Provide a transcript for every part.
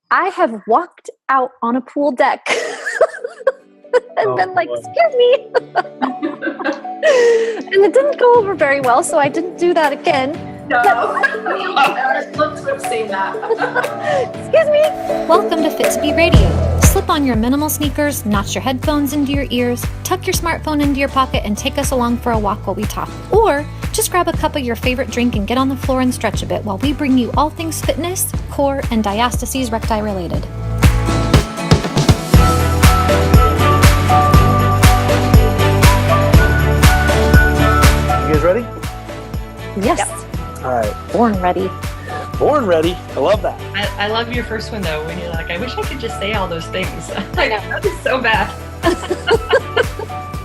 I have walked out on a pool deck and been like, boy. excuse me. And it didn't go over very well, so I didn't do that again. No. I would love to have seen that. Excuse me. Welcome to Fit2B Radio. Slip on your minimal sneakers, notch your headphones into your ears, tuck your smartphone into your pocket, and take us along for a walk while we talk. Or just grab a cup of your favorite drink and get on the floor and stretch a bit while we bring you all things fitness, core, and diastases recti related. You guys ready? Yes. Yep. All right. Born ready. Born ready. I love that. I love your first one though, when you're like, I wish I could just say all those things. I know, that is so bad.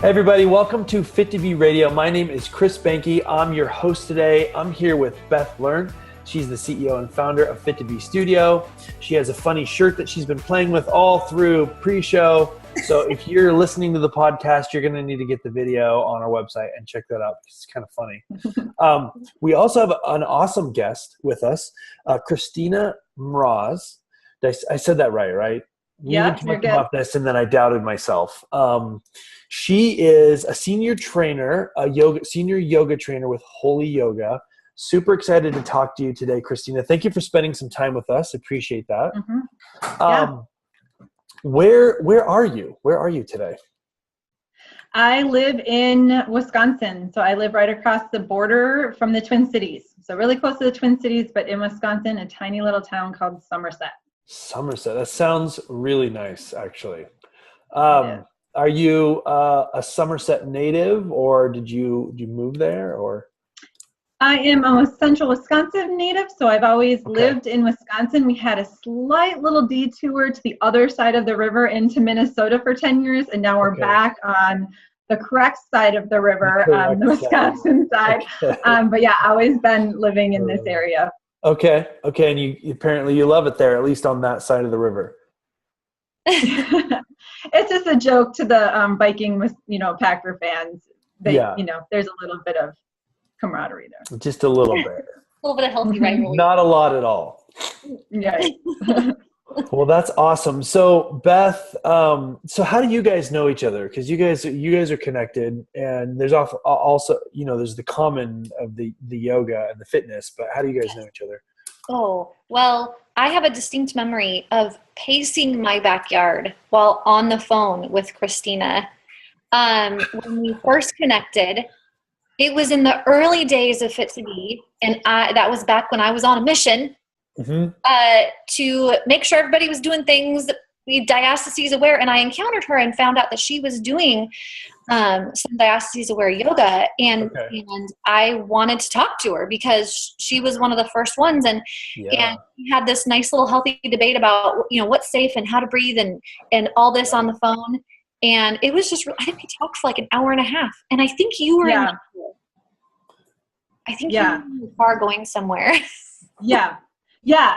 Hey everybody, welcome to Fit2B Radio. My name is Chris Banky. I'm your host today. I'm here with Beth Learn. She's the CEO and founder of Fit2B Studio. She has a funny shirt that she's been playing with all through pre-show. So if you're listening to the podcast, you're going to need to get the video on our website and check that out. It's kind of funny. We also have an awesome guest with us, Christina Mroz. I said that right? Yeah, we talked about this and then I doubted myself. She is a senior trainer, senior yoga trainer with Holy Yoga. Super excited to talk to you today, Christina. Thank you for spending some time with us. Appreciate that. Mm-hmm. Yeah. Where are you? Where are you today? I live in Wisconsin. So I live right across the border from the Twin Cities. So really close to the Twin Cities, but in Wisconsin, a tiny little town called Somerset. Somerset. That sounds really nice, actually. Are you a Somerset native, or did you move there, or? I am a central Wisconsin native, so I've always lived in Wisconsin. We had a slight little detour to the other side of the river into Minnesota for 10 years, and now we're back on the correct side of the river, the Wisconsin side. But yeah, always been living in this area. Okay, and you apparently you love it there, at least on that side of the river. It's just a joke to the biking, Packer fans. There's a little bit of camaraderie there. Just a little bit. A little bit of healthy rivalry. Not a lot at all. Yeah. Well, that's awesome. So Beth, so how do you guys know each other? Because you guys are connected, and there's also there's the common of the yoga and the fitness, but how do you guys know each other? Oh, well, I have a distinct memory of pacing my backyard while on the phone with Christina. When we first connected, it was in the early days of Fit2B, and that was back when I was on a mission to make sure everybody was doing things diastases aware. And I encountered her and found out that she was doing some diastases aware yoga, and I wanted to talk to her because she was one of the first ones, and we had this nice little healthy debate about what's safe and how to breathe and all this on the phone. And it was just, I think we talked for like an hour and a half. And I think you were in the pool. I think you were in the car going somewhere. Yeah,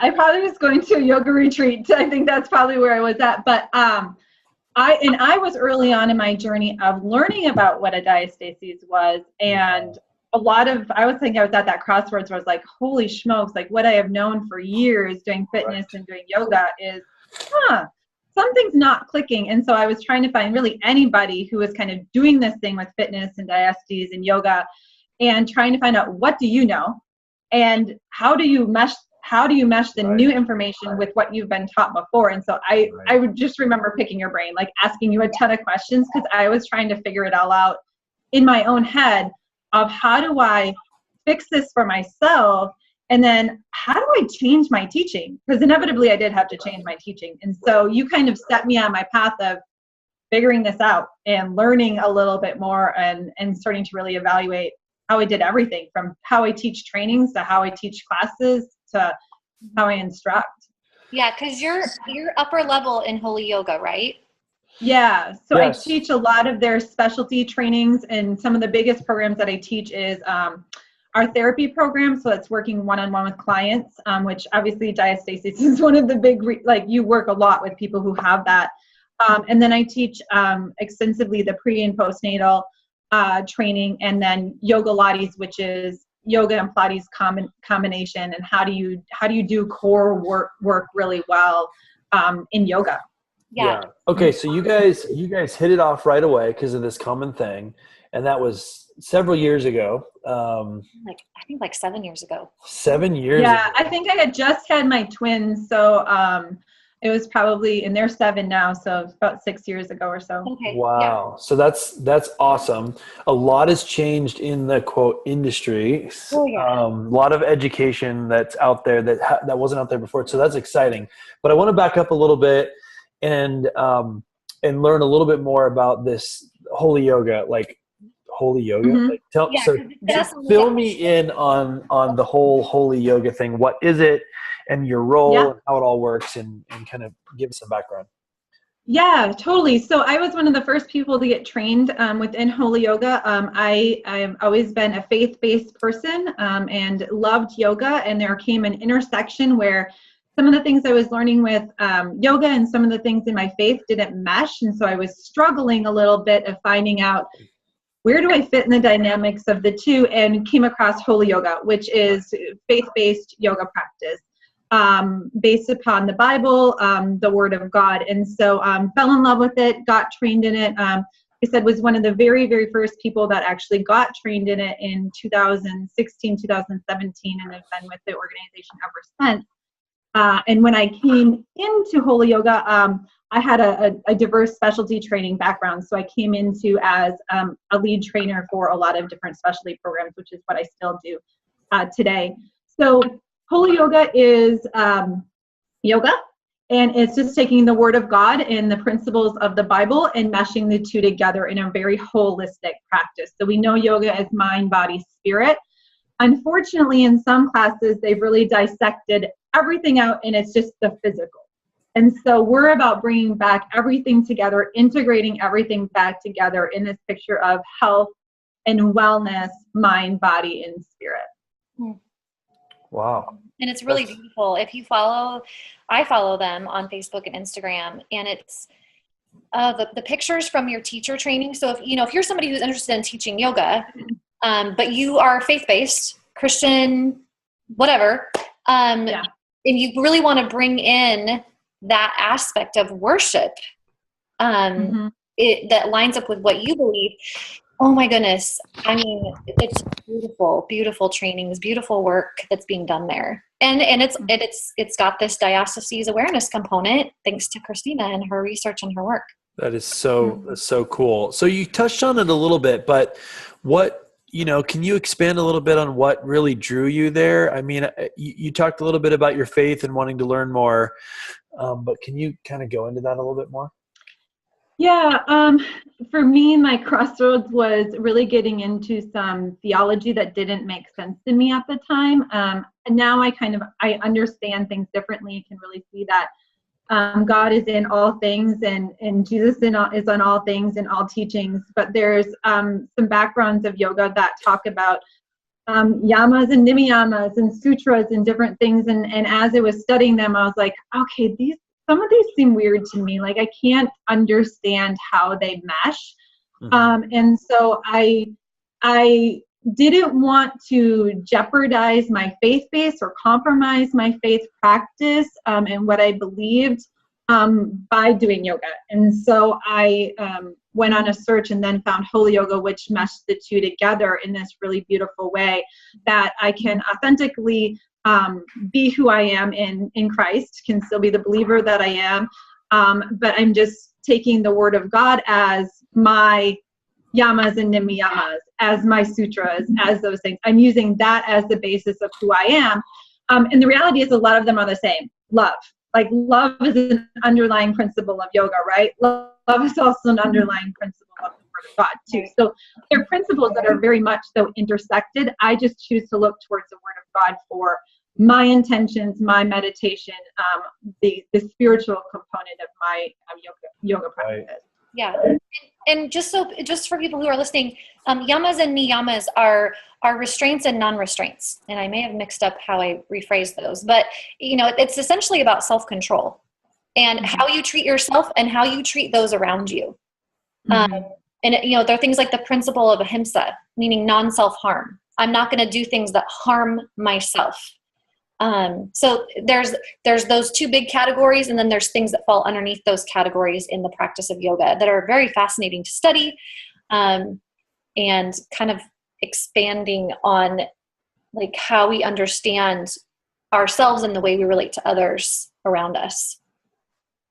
I probably was going to a yoga retreat. I think that's probably where I was at. But I was early on in my journey of learning about what a diastasis was. And I was thinking I was at that crossroads where I was like, holy smokes, like what I have known for years doing fitness and doing yoga is, something's not clicking. And so I was trying to find really anybody who was kind of doing this thing with fitness and diastases and yoga, and trying to find out, what do you know, and how do you mesh the new information with what you've been taught before. And so I would just remember picking your brain, like asking you a ton of questions, because I was trying to figure it all out in my own head of how do I fix this for myself. And then how do I change my teaching? Because inevitably I did have to change my teaching. And so you kind of set me on my path of figuring this out and learning a little bit more and starting to really evaluate how I did everything from how I teach trainings to how I teach classes to how I instruct. Yeah, because you're upper level in Holy Yoga, right? Yeah, so yes. I teach a lot of their specialty trainings, and some of the biggest programs that I teach is our therapy program. So it's working one-on-one with clients, which obviously diastasis is one of the big, you work a lot with people who have that. And then I teach extensively the pre and postnatal training, and then yoga lattes, which is yoga and Pilates combination, and how do you do core work really well in yoga. Yeah. Okay, so you guys hit it off right away because of this common thing, and that was several years ago. I think like 7 years ago. 7 years Yeah, ago. I think I had just had my twins, so it was probably, and they're 7 now, so about 6 years ago or so. Okay. Wow. Yeah. So that's awesome. A lot has changed in the quote industry. Oh, yeah. A lot of education that's out there that wasn't out there before. So that's exciting. But I want to back up a little bit and learn a little bit more about this holy yoga, like holy yoga. Mhm. Like Yeah, so 'cause that's something fill that- me in on the whole holy yoga thing. What is it and your role Yeah. and how it all works and kind of give us some background. Yeah, totally. So I was one of the first people to get trained within Holy Yoga. I've always been a faith-based person and loved yoga. And there came an intersection where some of the things I was learning with yoga and some of the things in my faith didn't mesh. And so I was struggling a little bit of finding out where do I fit in the dynamics of the two, and came across Holy Yoga, which is faith-based yoga practice. Based upon the Bible, the Word of God. And so fell in love with it, got trained in it. I said was one of the very, very first people that actually got trained in it in 2016, 2017, and have been with the organization ever since. And when I came into Holy Yoga, I had a diverse specialty training background. So I came into as a lead trainer for a lot of different specialty programs, which is what I still do today. So Holy Yoga is yoga, and it's just taking the Word of God and the principles of the Bible and meshing the two together in a very holistic practice. So we know yoga is mind, body, spirit. Unfortunately, in some classes, they've really dissected everything out, and it's just the physical. And so we're about bringing back everything together, integrating everything back together in this picture of health and wellness, mind, body, and spirit. Wow. And it's really beautiful. If you I follow them on Facebook and Instagram, and it's the pictures from your teacher training. So if you're somebody who's interested in teaching yoga, but you are faith-based, Christian, whatever, and you really want to bring in that aspect of worship, that lines up with what you believe. Oh my goodness. I mean, it's beautiful, beautiful trainings, beautiful work that's being done there. And it's got this diocese awareness component thanks to Christina and her research and her work. That is so cool. So you touched on it a little bit, but can you expand a little bit on what really drew you there? I mean, you talked a little bit about your faith and wanting to learn more, but can you kind of go into that a little bit more? Yeah, for me, my crossroads was really getting into some theology that didn't make sense to me at the time. And now I understand things differently, can really see that God is in all things and Jesus is on all things and all teachings. But there's some backgrounds of yoga that talk about yamas and nimiyamas and sutras and different things. And as I was studying them, I was like, okay, some of these seem weird to me. Like I can't understand how they mesh. And so I didn't want to jeopardize my faith base or compromise my faith practice and what I believed by doing yoga. And so I went on a search and then found Holy Yoga, which meshed the two together in this really beautiful way that I can authentically be who I am in Christ, can still be the believer that I am, but I'm just taking the Word of God as my yamas and nimiyamas, as my sutras, as those things. I'm using that as the basis of who I am. And the reality is a lot of them are the same. Love. Like love is an underlying principle of yoga, right? Love is also an underlying principle of the Word of God too. So they're principles that are very much so intersected. I just choose to look towards the Word of God for my intentions, my meditation, the spiritual component of my yoga practice. Right. Yeah. And just for people who are listening, yamas and niyamas are restraints and non-restraints. And I may have mixed up how I rephrased those, but it's essentially about self-control and how you treat yourself and how you treat those around you. And there are things like the principle of ahimsa, meaning non-self-harm. I'm not going to do things that harm myself. So there's those two big categories, and then there's things that fall underneath those categories in the practice of yoga that are very fascinating to study, and kind of expanding on like how we understand ourselves and the way we relate to others around us.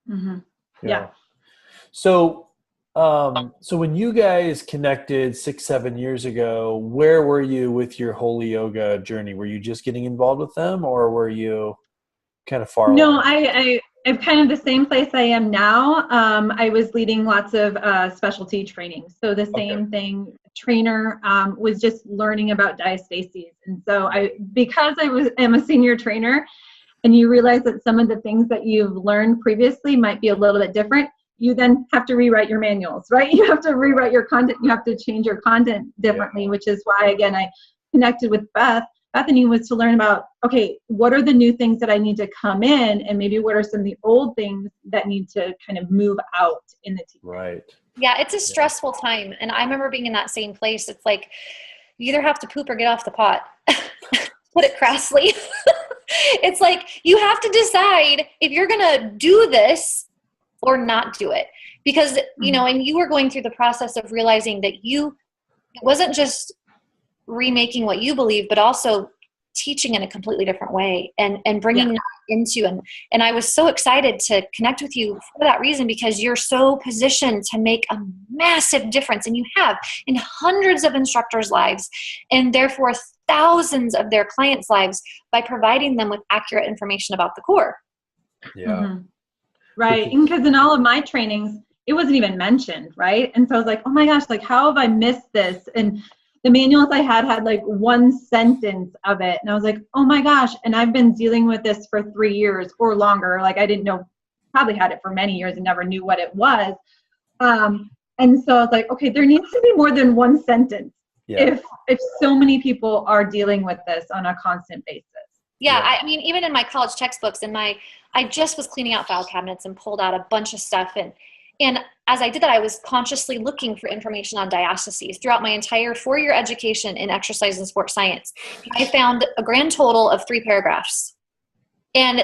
Mm-hmm. Yeah. So when you guys connected 6-7 years ago, where were you with your Holy Yoga journey? Were you just getting involved with them, or were you kind of far No, along? I'm kind of the same place I am now. I was leading lots of specialty training. So the same thing, trainer, was just learning about diastases. And so because I am a senior trainer, and you realize that some of the things that you've learned previously might be a little bit different, you then have to rewrite your manuals, right? You have to rewrite your content. You have to change your content differently, which is why, again, I connected with Bethany was to learn about, okay, what are the new things that I need to come in, and maybe what are some of the old things that need to kind of move out in the team. Right. Yeah, it's a stressful time. And I remember being in that same place. It's like, you either have to poop or get off the pot. Put it crassly. It's like, you have to decide if you're going to do this or not do it. Because, you know, and you were going through the process of realizing that it wasn't just remaking what you believe, but also teaching in a completely different way and bringing that into, and I was so excited to connect with you for that reason, because you're so positioned to make a massive difference, and you have in hundreds of instructors' lives, and therefore thousands of their clients' lives, by providing them with accurate information about the core. Yeah. Mm-hmm. Right. Because in all of my trainings, it wasn't even mentioned, right? And so I was like, oh my gosh, like, how have I missed this? And the manuals I had like one sentence of it. And I was like, oh my gosh. And I've been dealing with this for 3 years or longer. Like, I didn't know, probably had it for many years and never knew what it was. And so I was like, okay, there needs to be more than one sentence if so many people are dealing with this on a constant basis. Yeah. I mean, even in my college textbooks, I just was cleaning out file cabinets and pulled out a bunch of stuff. And as I did that, I was consciously looking for information on diastases throughout my entire 4-year education in exercise and sports science. I found a grand total of 3 paragraphs. And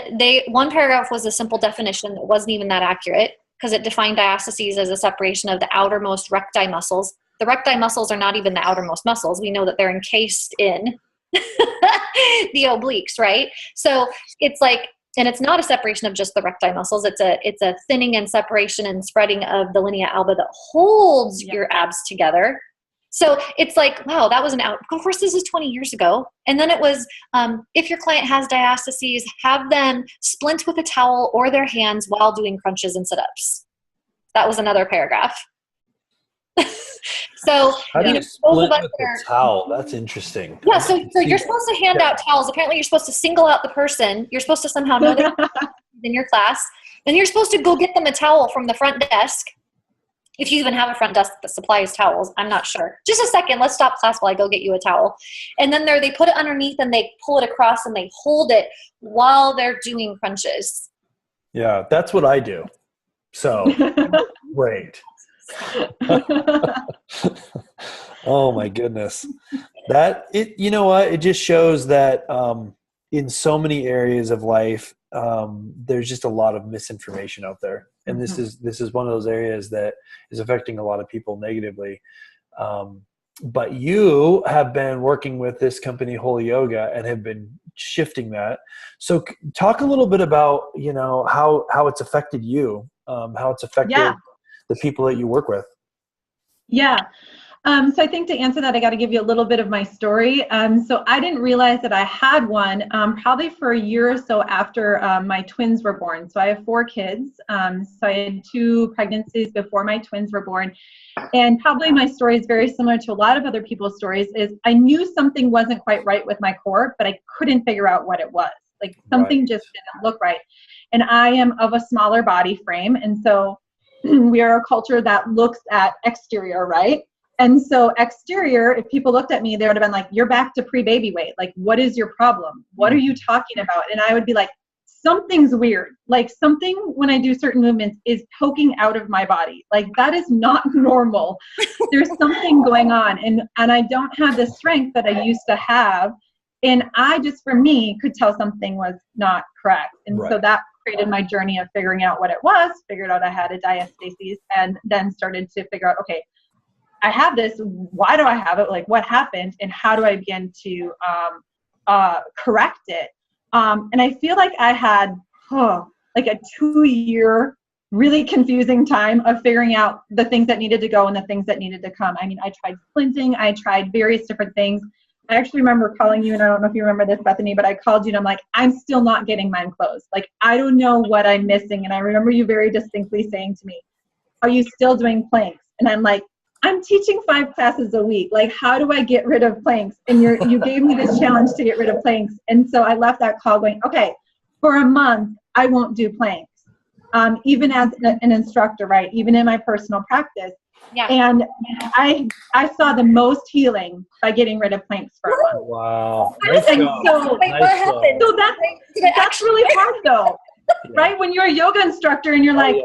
one paragraph was a simple definition that wasn't even that accurate, because it defined diastases as a separation of the outermost recti muscles. The recti muscles are not even the outermost muscles. We know that they're encased in the obliques, right? So it's like, and it's not a separation of just the recti muscles. It's a thinning and separation and spreading of the linea alba that holds your abs together. So it's like, wow, that was of course, this is 20 years ago. And then it was, if your client has diastases, have them splint with a towel or their hands while doing crunches and sit-ups. That was another paragraph. So, how do you split with the towel? That's interesting. Yeah, so you're supposed to hand out towels. Apparently, you're supposed to single out the person. You're supposed to somehow know that in your class. Then you're supposed to go get them a towel from the front desk. If you even have a front desk that supplies towels, I'm not sure. Just a second, let's stop class while I go get you a towel. And then they put it underneath and they pull it across and they hold it while they're doing crunches. Yeah, that's what I do. So, great. Oh my goodness. You know what? It just shows that in so many areas of life, there's just a lot of misinformation out there. And this is one of those areas that is affecting a lot of people negatively. But you have been working with this company, Holy Yoga, and have been shifting that. So talk a little bit about, you know, how it's affected you, how it's affected the people that you work with. Yeah. So I think to answer that, I got to give you a little bit of my story. So I didn't realize that I had one probably for a year or so after my twins were born. So I have 4 kids. So I had 2 pregnancies before my twins were born. And probably my story is very similar to a lot of other people's stories, is I knew something wasn't quite right with my core, but I couldn't figure out what it was. Like something just didn't look right. And I am of a smaller body frame. And so we are a culture that looks at exterior, right? And so exterior, if people looked at me, they would have been like, you're back to pre-baby weight. Like, what is your problem? What are you talking about? And I would be like, something's weird. Like something when I do certain movements is poking out of my body. Like that is not normal. There's something going on. And I don't have the strength that I used to have. And I just, for me, could tell something was not correct. And so that created my journey of figuring out what it was, figured out I had a diastasis, and then started to figure out, okay, I have this, why do I have it? Like, what happened? And how do I begin to correct it? And I feel like I had like a 2-year really confusing time of figuring out the things that needed to go and the things that needed to come. I mean, I tried splinting, I tried various different things. I actually remember calling you, and I don't know if you remember this, Bethany, but I called you and I'm like, I'm still not getting mine closed. Like, I don't know what I'm missing. And I remember you very distinctly saying to me, are you still doing planks? And I'm like, I'm teaching 5 classes a week. Like, how do I get rid of planks? And you gave me this challenge to get rid of planks. And so I left that call going, okay, for a month, I won't do planks. Even as an instructor, right? Even in my personal practice. Yeah. And I saw the most healing by getting rid of planks for a month. Wow. What happened? So that's really hard though, right? When you're a yoga instructor and you're like,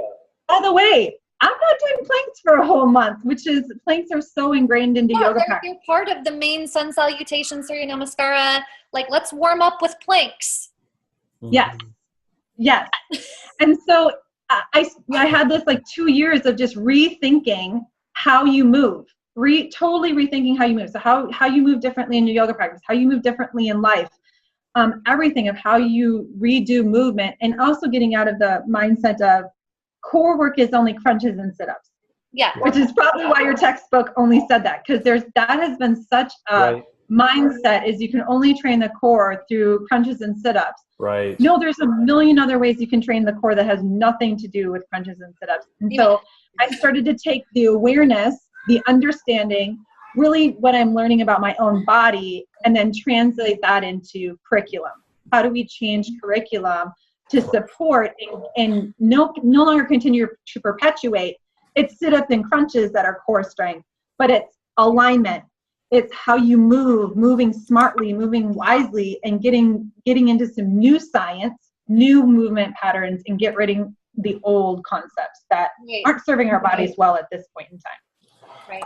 by the way, I'm not doing planks for a whole month, which is, planks are so ingrained into yoga practice. You're part of the main sun salutation, Surya Namaskara. Like, let's warm up with planks. Yes. Yes. And so I had this like 2 years of just rethinking how you move, totally rethinking how you move. So how you move differently in your yoga practice, how you move differently in life, everything of how you redo movement, and also getting out of the mindset of core work is only crunches and sit-ups. Yeah. Which is probably why your textbook only said that, because that has been such a mindset, is you can only train the core through crunches and sit-ups. Right. No, there's a million other ways you can train the core that has nothing to do with crunches and sit-ups. And so I started to take the awareness, the understanding, really what I'm learning about my own body, and then translate that into curriculum. How do we change curriculum to support and no longer continue to perpetuate? It's sit-ups and crunches that are core strength, but it's alignment. It's how you move, moving smartly, moving wisely, and getting into some new science, new movement patterns, and get rid of the old concepts that aren't serving our bodies well at this point in time. Right.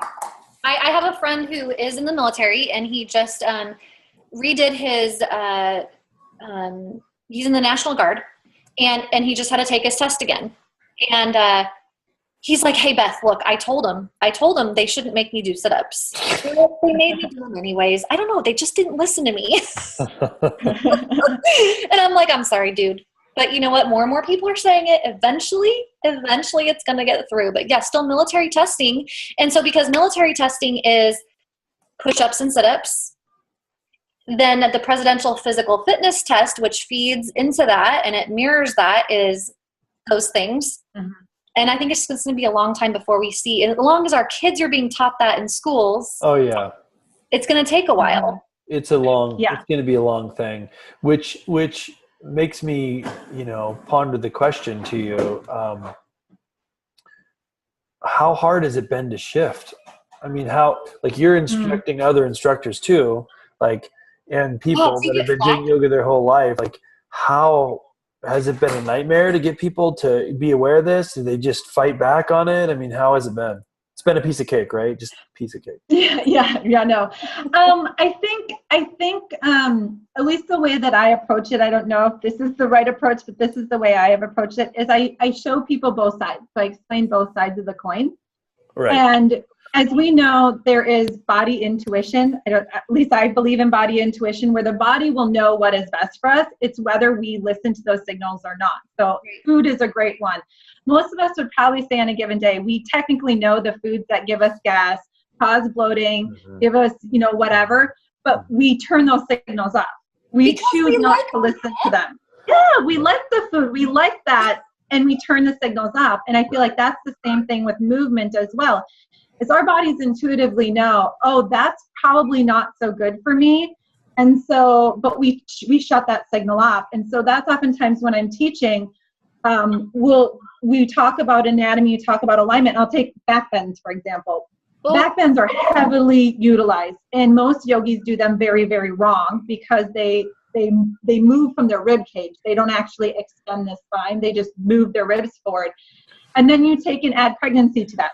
I have a friend who is in the military, and he just redid his, he's in the National Guard, and he just had to take his test again. And he's like, hey, Beth, look, I told them they shouldn't make me do sit-ups. They made me do them anyways. I don't know. They just didn't listen to me. And I'm like, I'm sorry, dude. But you know what? More and more people are saying it. Eventually it's going to get through. But yeah, still military testing. And so because military testing is push-ups and sit-ups, then the presidential physical fitness test, which feeds into that and it mirrors that, is those things. Mm-hmm. And I think it's going to be a long time before we see, and as long as our kids are being taught that in schools. Oh yeah. It's going to take a while. It's going to be a long thing, which makes me, ponder the question to you. How hard has it been to shift? I mean, you're instructing other instructors too, and people that have been doing yoga their whole life, how has it been a nightmare to get people to be aware of this? Do they just fight back on it? I mean, how has it been? It's been a piece of cake, right? Just a piece of cake. Yeah, no. I think at least the way that I approach it, I don't know if this is the right approach, but this is the way I have approached it, is I show people both sides. So I explain both sides of the coin. Right. And as we know, there is body intuition. At least I believe in body intuition, where the body will know what is best for us. It's whether we listen to those signals or not. So food is a great one. Most of us would probably say on a given day, we technically know the foods that give us gas, cause bloating, give us, whatever, but we turn those signals off. We choose not to listen to them. Yeah, we like the food. We like that. And we turn the signals off. And I feel like that's the same thing with movement as well. Is our bodies intuitively know, oh, that's probably not so good for me. And so, but we shut that signal off. And so that's oftentimes when I'm teaching, we talk about anatomy, talk about alignment. I'll take back bends, for example. Back bends are heavily utilized, and most yogis do them very, very wrong, because they move from their rib cage. They don't actually extend the spine. They just move their ribs forward. And then you take and add pregnancy to that.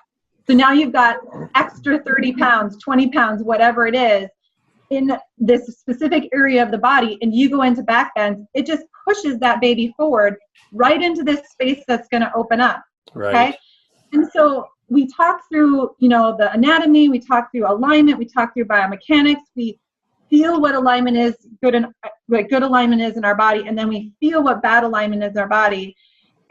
So now you've got extra 30 pounds, 20 pounds, whatever it is. in this specific area of the body and you go into back bends, it just pushes that baby forward right into this space that's going to open up. Right. Okay. And so we talk through, the anatomy, we talk through alignment, we talk through biomechanics, we feel what alignment is, what good alignment is in our body, and then we feel what bad alignment is in our body.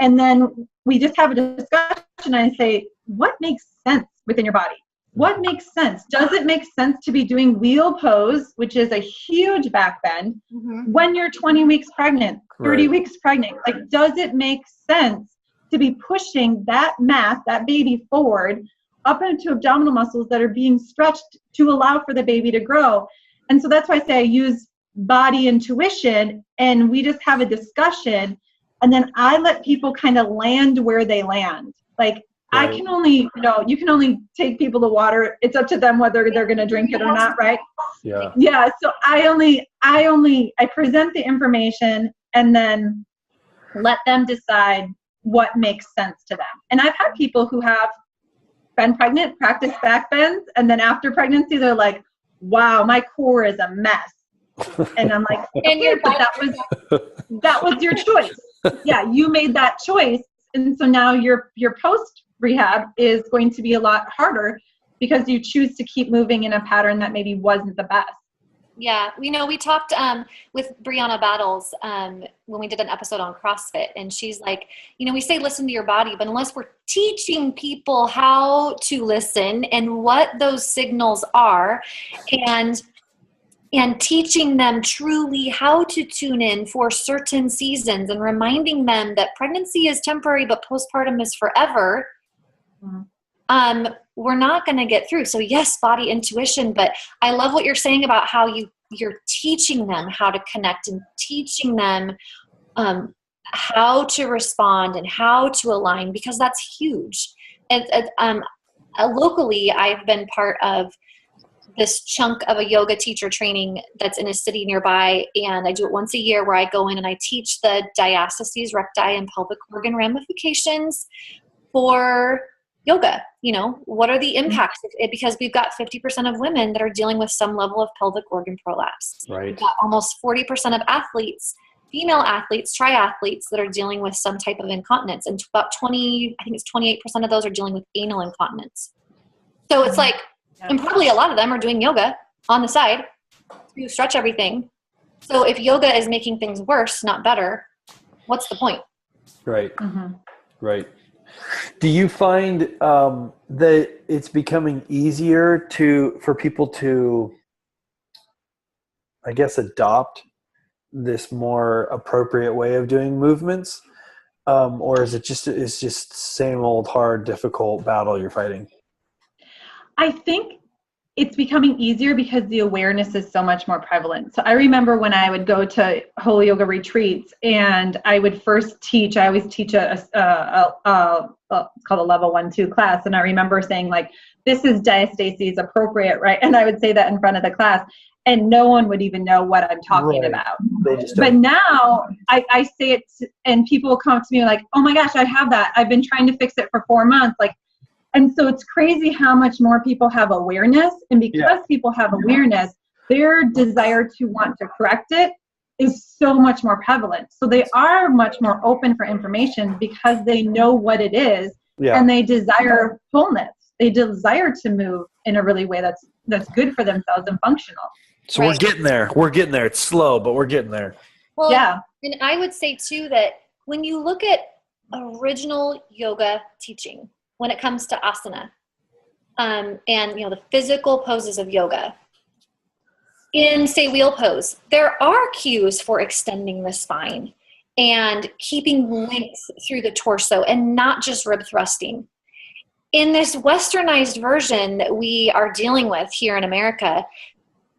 And then we just have a discussion and I say, what makes sense within your body? What makes sense? Does it make sense to be doing wheel pose, which is a huge back bend, when you're 20 weeks pregnant, 30 weeks pregnant? Like, does it make sense to be pushing that mass, that baby forward up into abdominal muscles that are being stretched to allow for the baby to grow? And so that's why I say I use body intuition, and we just have a discussion, and then I let people kind of land where they land. Like, I can only, you can only take people to water. It's up to them whether they're going to drink it or not, right? Yeah. Yeah. So I present the information and then let them decide what makes sense to them. And I've had people who have been pregnant, practice back bends, and then after pregnancy, they're like, wow, my core is a mess. And I'm like, okay, but that was your choice. Yeah, you made that choice. And so now your post rehab is going to be a lot harder because you choose to keep moving in a pattern that maybe wasn't the best. Yeah. We talked with Brianna Battles when we did an episode on CrossFit, and she's like, we say listen to your body, but unless we're teaching people how to listen and what those signals are, and teaching them truly how to tune in for certain seasons and reminding them that pregnancy is temporary, but postpartum is forever, we're not going to get through. So yes, body intuition, but I love what you're saying about how you're teaching them how to connect and teaching them how to respond and how to align, because that's huge. Locally, I've been part of this chunk of a yoga teacher training that's in a city nearby, and I do it once a year where I go in and I teach the diastases, recti, and pelvic organ ramifications for yoga. What are the impacts? Because we've got 50% of women that are dealing with some level of pelvic organ prolapse. Right. We've got almost 40% of athletes, female athletes, triathletes, that are dealing with some type of incontinence, and about 28% of those are dealing with anal incontinence. So it's like, and probably a lot of them are doing yoga on the side to stretch everything. So if yoga is making things worse, not better, what's the point? Right. Right. Do you find that it's becoming easier for people to, I guess, adopt this more appropriate way of doing movements? Or is it's just same old hard, difficult battle you're fighting? I think it's becoming easier because the awareness is so much more prevalent. So I remember when I would go to Holy Yoga retreats and I would first teach, I always teach it's called a level 1-2 class. And I remember saying, like, this is diastasis appropriate, right? And I would say that in front of the class and no one would even know what I'm talking about. But now I say it and people come to me like, oh my gosh, I have that. I've been trying to fix it for 4 months. And so it's crazy how much more people have awareness. And because people have awareness, their desire to want to correct it is so much more prevalent. So they are much more open for information because they know what it is and they desire wholeness. They desire to move in a really way that's good for themselves and functional. So we're getting there. We're getting there. It's slow, but we're getting there. Well, yeah. And I would say too that when you look at original yoga teaching, when it comes to asana, and the physical poses of yoga, in say wheel pose, there are cues for extending the spine and keeping length through the torso and not just rib thrusting. In this westernized version that we are dealing with here in America,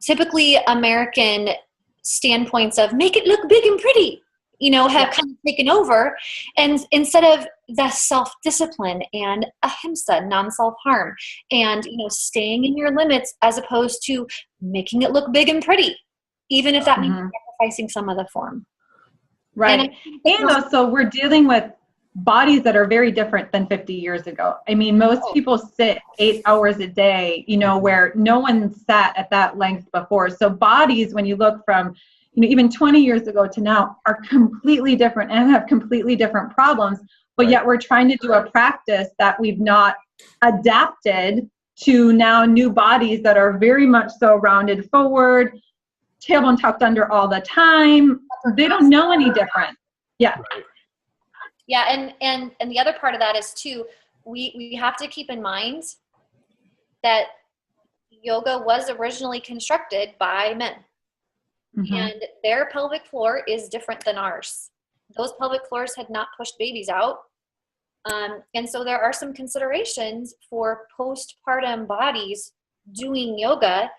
typically American standpoints of make it look big and pretty, have kind of taken over. And instead of the self-discipline and ahimsa, non-self-harm, and, staying in your limits as opposed to making it look big and pretty, even if that means sacrificing some of the form. Right. And also we're dealing with bodies that are very different than 50 years ago. I mean, most people sit 8 hours a day, you know, where no one sat at that length before. So bodies, when you look from, you know, even 20 years ago to now, are completely different and have completely different problems. But yet we're trying to do a practice that we've not adapted to now new bodies that are very much so rounded forward, tailbone tucked under all the time. They don't know any different. Yeah. Right. Yeah, and the other part of that is too, we have to keep in mind that yoga was originally constructed by men. Mm-hmm. And their pelvic floor is different than ours. Those pelvic floors had not pushed babies out. And so there are some considerations for postpartum bodies doing yoga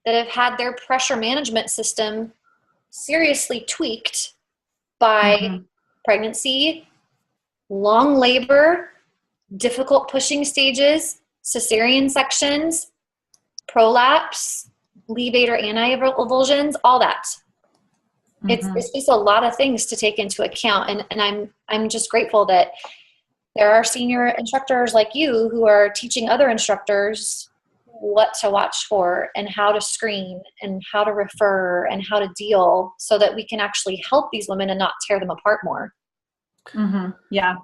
that have had their pressure management system seriously tweaked by pregnancy, long labor, difficult pushing stages, cesarean sections, prolapse, levator anti-avulsions, all that. It's just a lot of things to take into account. And I'm just grateful that there are senior instructors like you who are teaching other instructors what to watch for and how to screen and how to refer and how to deal so that we can actually help these women and not tear them apart more. Yeah.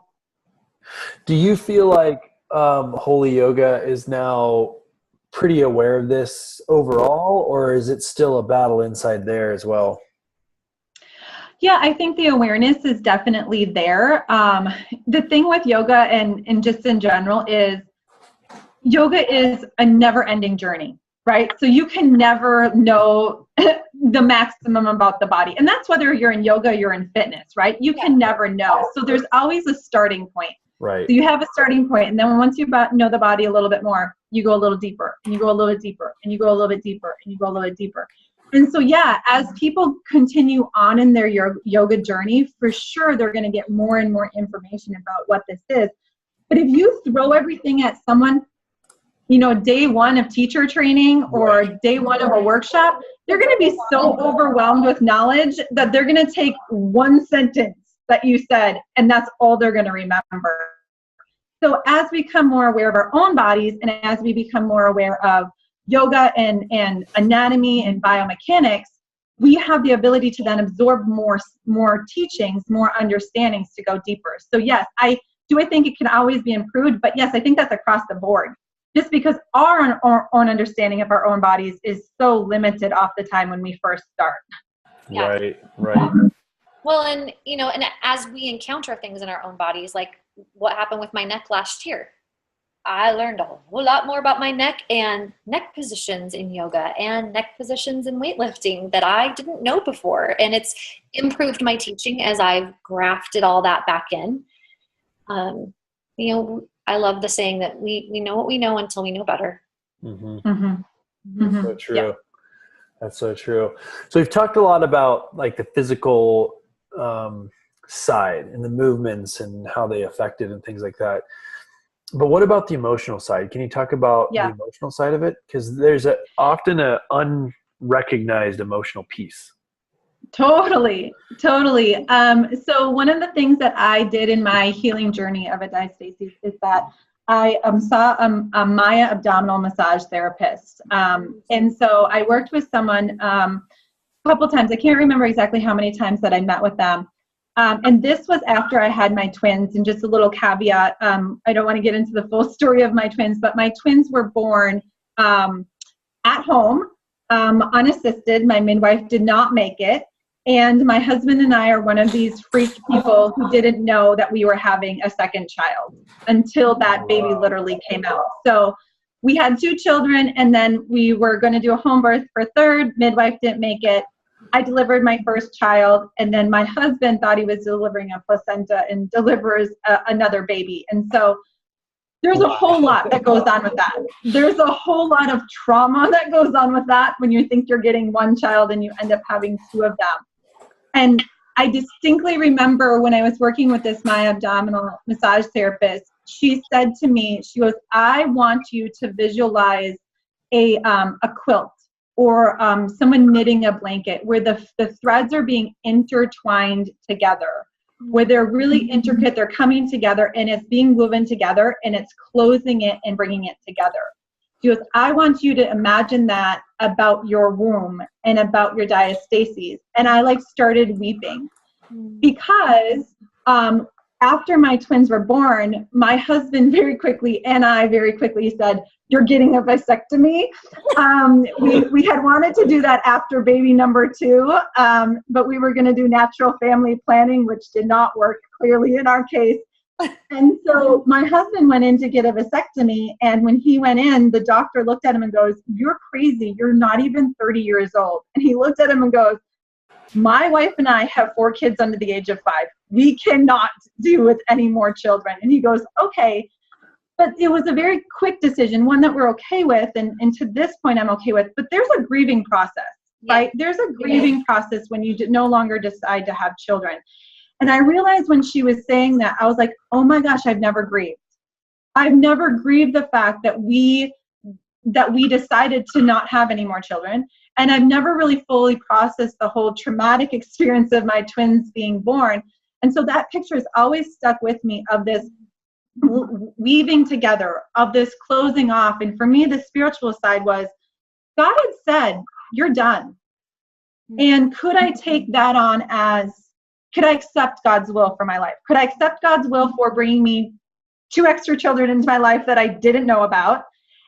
Do you feel like Holy Yoga is now pretty aware of this overall, or is it still a battle inside there as well? Yeah, I think the awareness is definitely there. The thing with yoga and just in general is yoga is a never-ending journey, right? So you can never know the maximum about the body. And that's whether you're in yoga, you're in fitness, right? You can never know. So there's always a starting point. Right. So you have a starting point, and then once you know the body a little bit more, you go a little deeper, and you go a little bit deeper, and you go a little bit deeper, and you go a little bit deeper. And so, yeah, as people continue on in their yoga journey, for sure they're going to get more and more information about what this is. But if you throw everything at someone, you know, day one of teacher training or day one of a workshop, they're going to be so overwhelmed with knowledge that they're going to take one sentence that you said, and that's all they're going to remember. So as we become more aware of our own bodies, and as we become more aware of yoga and anatomy and biomechanics, we have the ability to then absorb more teachings, more understandings to go deeper. So yes, I think it can always be improved, but yes, I think that's across the board. Just because our own understanding of our own bodies is so limited off the time when we first start. Yeah. Right. Well, and you know, and as we encounter things in our own bodies, like what happened with my neck last year, I learned a whole lot more about my neck and neck positions in yoga and neck positions in weightlifting that I didn't know before. And it's improved my teaching as I've grafted all that back in. You know, I love the saying that we know what we know until we know better. So true. Yeah. That's so true. So we've talked a lot about like the physical side and the movements and how they affect it and things like that. But what about the emotional side? Can you talk about the emotional side of it? Because there's often an unrecognized emotional piece. Totally. So one of the things that I did in my healing journey of a diastasis is that I saw a Maya abdominal massage therapist. And so I worked with someone a couple times. I can't remember exactly how many times that I met with them. And this was after I had my twins. And just a little caveat, I don't want to get into the full story of my twins, but my twins were born at home, unassisted. My midwife did not make it. And my husband and I are one of these freak people who didn't know that we were having a second child until that baby literally came out. So we had 2 children, and then we were going to do a home birth for third. Midwife didn't make it. I delivered my first child, and then my husband thought he was delivering a placenta and delivers another baby. And so there's a whole lot that goes on with that. There's a whole lot of trauma that goes on with that when you think you're getting 1 child and you end up having 2 of them. And I distinctly remember when I was working with this Maya abdominal massage therapist, she said to me, she goes, I want you to visualize a quilt or someone knitting a blanket where the threads are being intertwined together. where they're really intricate, they're coming together, and it's being woven together, and it's closing it and bringing it together. She goes, I want you to imagine that about your womb and about your diastases. And I started weeping because after my twins were born, my husband very quickly and I very quickly said, you're getting a vasectomy. We had wanted to do that after baby number 2, but we were going to do natural family planning, which did not work clearly in our case. And so my husband went in to get a vasectomy. And when he went in, the doctor looked at him and goes, you're crazy. You're not even 30 years old. And he looked at him and goes, my wife and I have 4 kids under the age of 5. We cannot do with any more children. And he goes, okay. But it was a very quick decision, one that we're okay with. And to this point, I'm okay with. But there's a grieving process, right? There's a grieving process when you no longer decide to have children. And I realized when she was saying that, I was like, oh my gosh, I've never grieved. I've never grieved the fact that we decided to not have any more children. And I've never really fully processed the whole traumatic experience of my twins being born. And so that picture has always stuck with me of this weaving together, of this closing off. And for me, the spiritual side was, God had said, you're done. And could I take that on as, could I accept God's will for my life? Could I accept God's will for bringing me 2 extra children into my life that I didn't know about?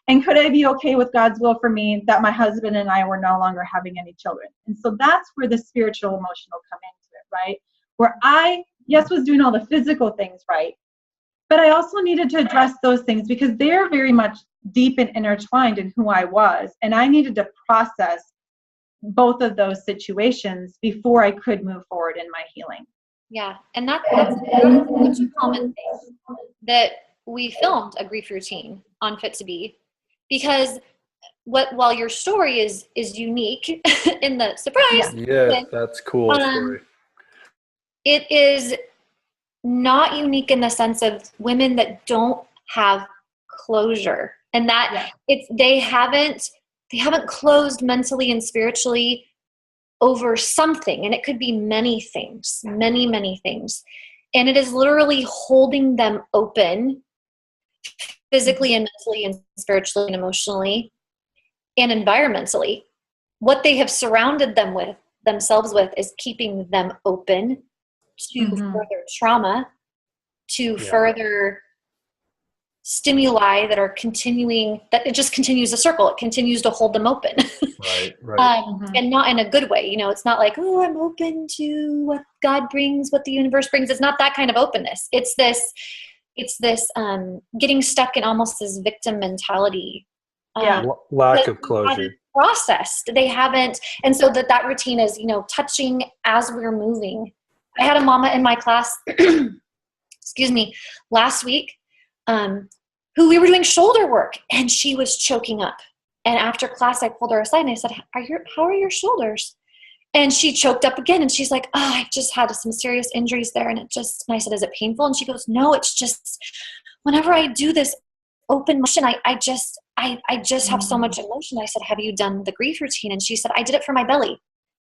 And could I be okay with God's will for me that my husband and I were no longer having any children? And so that's where the spiritual, emotional come into it, right? Where I, yes, was doing all the physical things right, but I also needed to address those things because they're very much deep and intertwined in who I was. And I needed to process both of those situations before I could move forward in my healing. Yeah, and that's such a common thing that we filmed a grief routine on Fit2B because while your story is unique in the surprise, that's cool story. It is not unique in the sense of women that don't have closure, and that they haven't closed mentally and spiritually over something. And it could be many things, many things. And it is literally holding them open physically and mentally and spiritually and emotionally and environmentally. What they have surrounded themselves with is keeping them open to further trauma, to further stimuli that are continuing, that it just continues a circle. It continues to hold them open. Right. And not in a good way. It's not like, oh, I'm open to what God brings, what the universe brings. It's not that kind of openness. It's this getting stuck in almost this victim mentality. Lack of closure. Processed. They haven't. And so that routine is, touching as we're moving. I had a mama in my class, last week, who we were doing shoulder work, and she was choking up. And after class, I pulled her aside and I said, how are your shoulders? And she choked up again. And she's like, oh, I just had some serious injuries there. And I said, is it painful? And she goes, no, it's just, whenever I do this open motion, I just have so much emotion. I said, have you done the grief routine? And she said, I did it for my belly.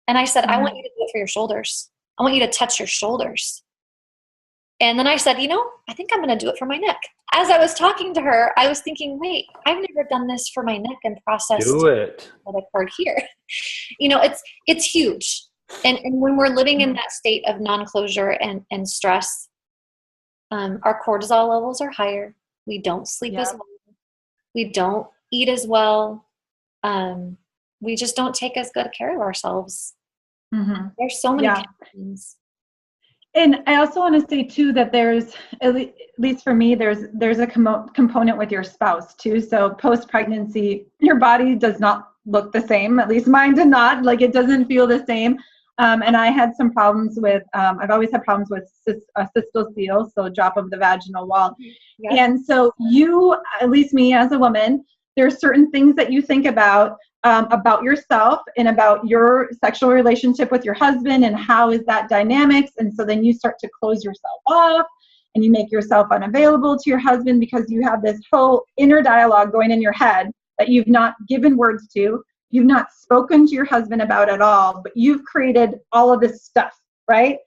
And I said, I want you to do it for your shoulders. I want you to touch your shoulders. And then I said, I think I'm going to do it for my neck. As I was talking to her, I was thinking, wait, I've never done this for my neck and processed what occurred here. It's huge. And when we're living in that state of non-closure and stress, our cortisol levels are higher. We don't sleep as well. We don't eat as well. We just don't take as good care of ourselves. There's so many things. And I also want to say too that there's, at least for me, there's a component with your spouse too. So post-pregnancy, your body does not look the same. At least mine did not. It doesn't feel the same. And I had some problems with, I've always had problems with cystocele, so drop of the vaginal wall. And so at least me as a woman, there's certain things that you think about yourself and about your sexual relationship with your husband and how is that dynamics. And so then you start to close yourself off and you make yourself unavailable to your husband because you have this whole inner dialogue going in your head that you've not given words to, you've not spoken to your husband about at all, but you've created all of this stuff, right?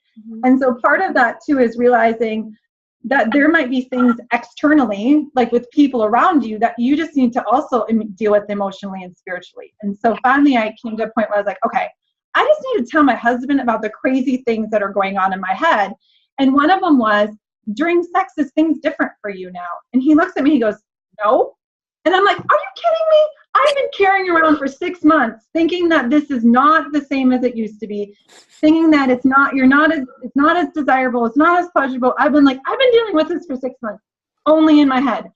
And so part of that too is realizing that there might be things externally, like with people around you, that you just need to also deal with emotionally and spiritually. And so finally I came to a point where I was like, okay, I just need to tell my husband about the crazy things that are going on in my head. And one of them was, during sex, is things different for you now? And he looks at me, he goes, no. And I'm like, are you kidding me? I've been carrying around for 6 months thinking that this is not the same as it used to be, thinking that it's not as desirable, it's not as pleasurable. I've been dealing with this for 6 months, only in my head.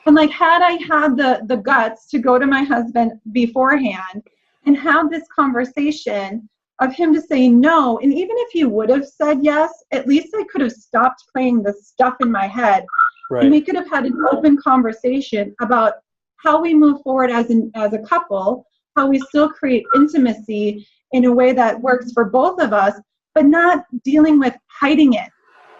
And like, had I had the guts to go to my husband beforehand and have this conversation of him to say no, and even if he would have said yes, at least I could have stopped playing the stuff in my head. Right. And we could have had an open conversation about how we move forward as a couple, how we still create intimacy in a way that works for both of us, but not dealing with hiding it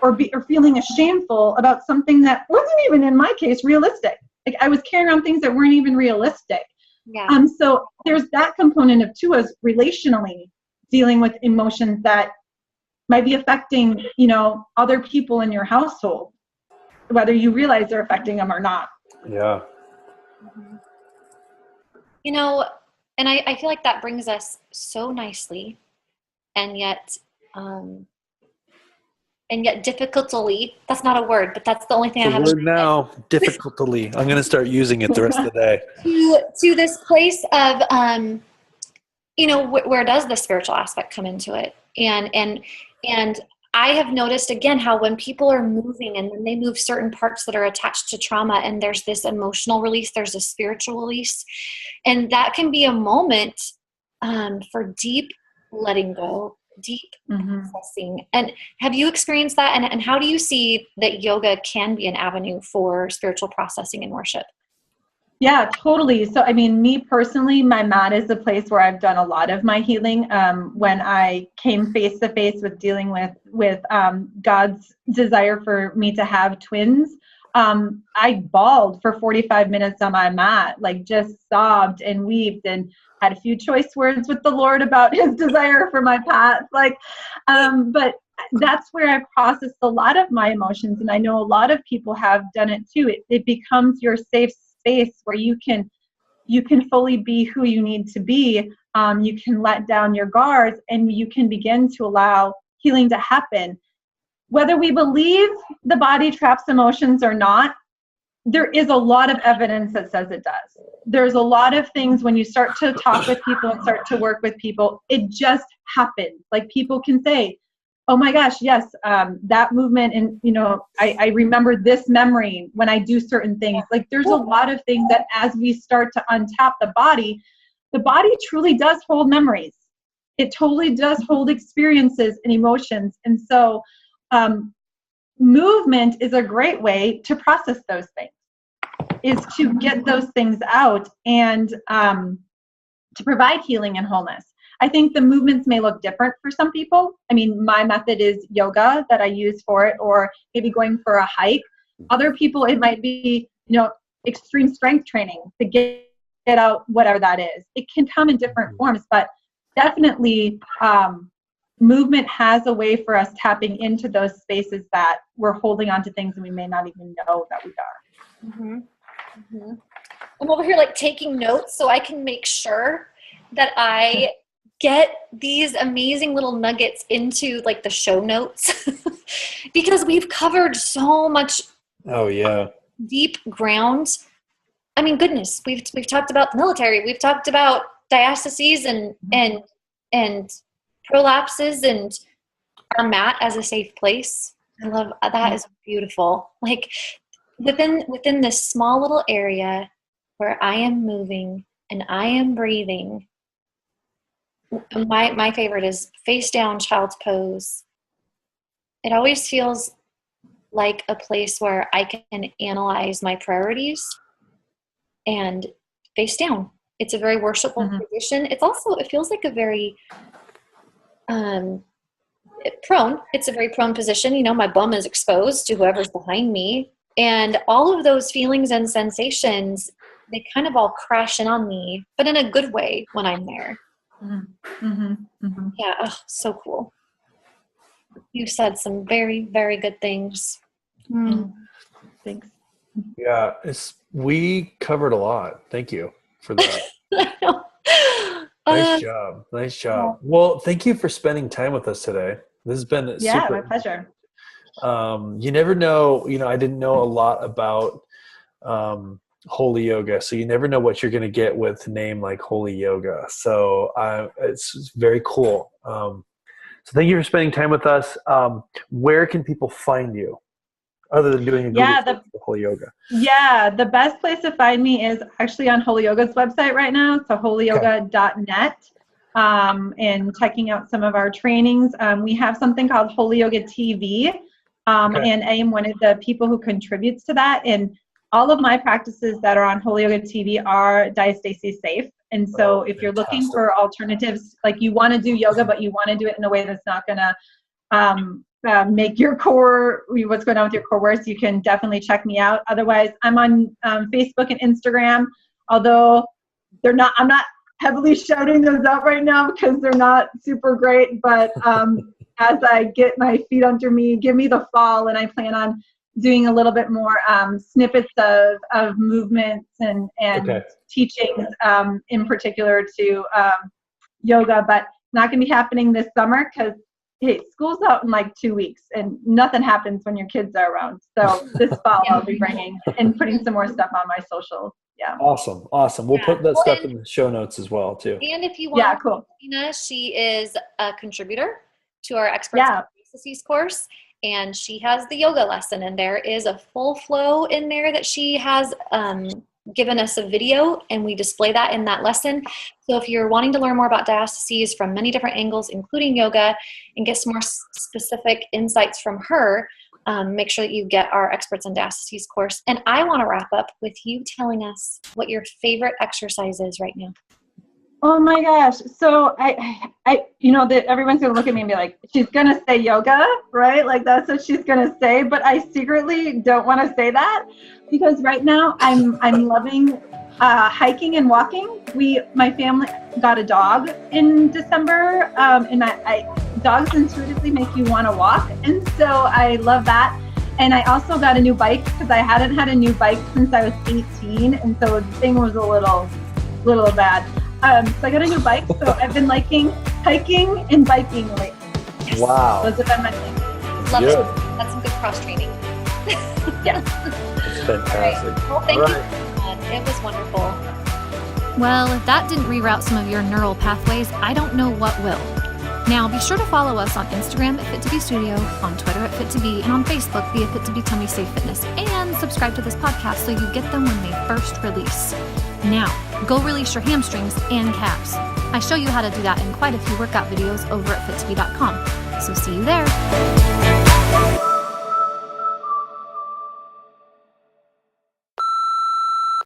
or feeling shameful about something that wasn't even, in my case, realistic. Like, I was carrying on things that weren't even realistic. Yeah. So there's that component of too, as relationally dealing with emotions that might be affecting, other people in your household, whether you realize they're affecting them or not. Yeah. And I feel like that brings us so nicely, and yet difficultly, that's not a word, but that's the only thing I have. Word now, difficultly. I'm going to start using it the rest of the day. To this place of, where does the spiritual aspect come into it? And I have noticed again how when people are moving and when they move certain parts that are attached to trauma, and there's this emotional release, there's a spiritual release, and that can be a moment for deep letting go, deep processing. And have you experienced that? And how do you see that yoga can be an avenue for spiritual processing and worship? Yeah, totally. So, I mean, me personally, my mat is the place where I've done a lot of my healing. When I came face to face with dealing with God's desire for me to have twins, I bawled for 45 minutes on my mat, like just sobbed and wept and had a few choice words with the Lord about his desire for my path. But that's where I processed a lot of my emotions. And I know a lot of people have done it too. It becomes your safe space where you can fully be who you need to be. You can let down your guards and you can begin to allow healing to happen. Whether we believe the body traps emotions or not, there is a lot of evidence that says it does. There's a lot of things when you start to talk with people and start to work with people, it just happens. Like, people can say, oh my gosh, yes, that movement, and I remember this memory when I do certain things. Like, there's a lot of things that as we start to untap the body truly does hold memories. It totally does hold experiences and emotions. And so movement is a great way to process those things, is to get those things out and to provide healing and wholeness. I think the movements may look different for some people. I mean, my method is yoga that I use for it, or maybe going for a hike. Other people, it might be, extreme strength training to get out whatever that is. It can come in different forms, but definitely movement has a way for us tapping into those spaces that we're holding on to things and we may not even know that we are. Mm-hmm. Mm-hmm. I'm over here taking notes so I can make sure that I get these amazing little nuggets into the show notes because we've covered so much deep ground. I mean, goodness, we've talked about the military, we've talked about diastases and prolapses, and our mat as a safe place. I love that. Is beautiful. Within this small little area where I am moving and I am breathing. My favorite is face down, child's pose. It always feels like a place where I can analyze my priorities, and face down. It's a very worshipful position. It's also, it feels like a very prone. It's a very prone position. My bum is exposed to whoever's behind me. And all of those feelings and sensations, they kind of all crash in on me, but in a good way when I'm there. Yeah. Oh, so cool. You said some very, very good things. Thanks. Yeah, we covered a lot. Thank you for that. Nice job. Nice job. Well, thank you for spending time with us today. This has been my pleasure. You never know, I didn't know a lot about Holy Yoga, so you never know what you're going to get with a name like Holy Yoga. So it's very cool. So thank you for spending time with us. Where can people find you other than doing a Google search for Holy Yoga? Yeah, the best place to find me is actually on Holy Yoga's website right now. So holyyoga.net. And checking out some of our trainings. We have something called Holy Yoga TV. And I am one of the people who contributes to that. And all of my practices that are on Holy Yoga TV are diastasis safe. And so if you're looking for alternatives, like you want to do yoga, but you want to do it in a way that's not going to make your core, what's going on with your core worse, you can definitely check me out. Otherwise, I'm on Facebook and Instagram, although I'm not heavily shouting those out right now because they're not super great. But as I get my feet under me, give me the fall, and I plan on doing a little bit more snippets of movements and teachings in particular to yoga, but not going to be happening this summer because, hey, school's out in like 2 weeks and nothing happens when your kids are around. So this fall I'll be bringing and putting some more stuff on my social. Yeah. Awesome. We'll put that stuff in the show notes as well too. And if you want, Christina, she is a contributor to our Experts in Diastasis course. And she has the yoga lesson, and there is a full flow in there that she has given us a video, and we display that in that lesson. So if you're wanting to learn more about diastasis from many different angles, including yoga, and get some more specific insights from her, make sure that you get our Experts in Diastasis course. And I want to wrap up with you telling us what your favorite exercise is right now. Oh my gosh. So I that everyone's going to look at me and be like, she's going to say yoga, right? Like that's what she's going to say. But I secretly don't want to say that because right now I'm loving hiking and walking. My family got a dog in December, and dogs intuitively make you want to walk. And so I love that. And I also got a new bike because I hadn't had a new bike since I was 18. And so the thing was a little bad. So I got a new bike, so I've been liking hiking and biking lately. Yes. Wow. Those have been my things. Love it. That's some good cross training. Yeah. It's fantastic. Right. Well, thank you. It was wonderful. Well, if that didn't reroute some of your neural pathways, I don't know what will. Now, be sure to follow us on Instagram at Fit2B Studio, on Twitter at Fit2B, and on Facebook via Fit2B Tummy Safe Fitness. And subscribe to this podcast so you get them when they first release. Now, go release your hamstrings and calves. I show you how to do that in quite a few workout videos over at fit2b.com. So see you there.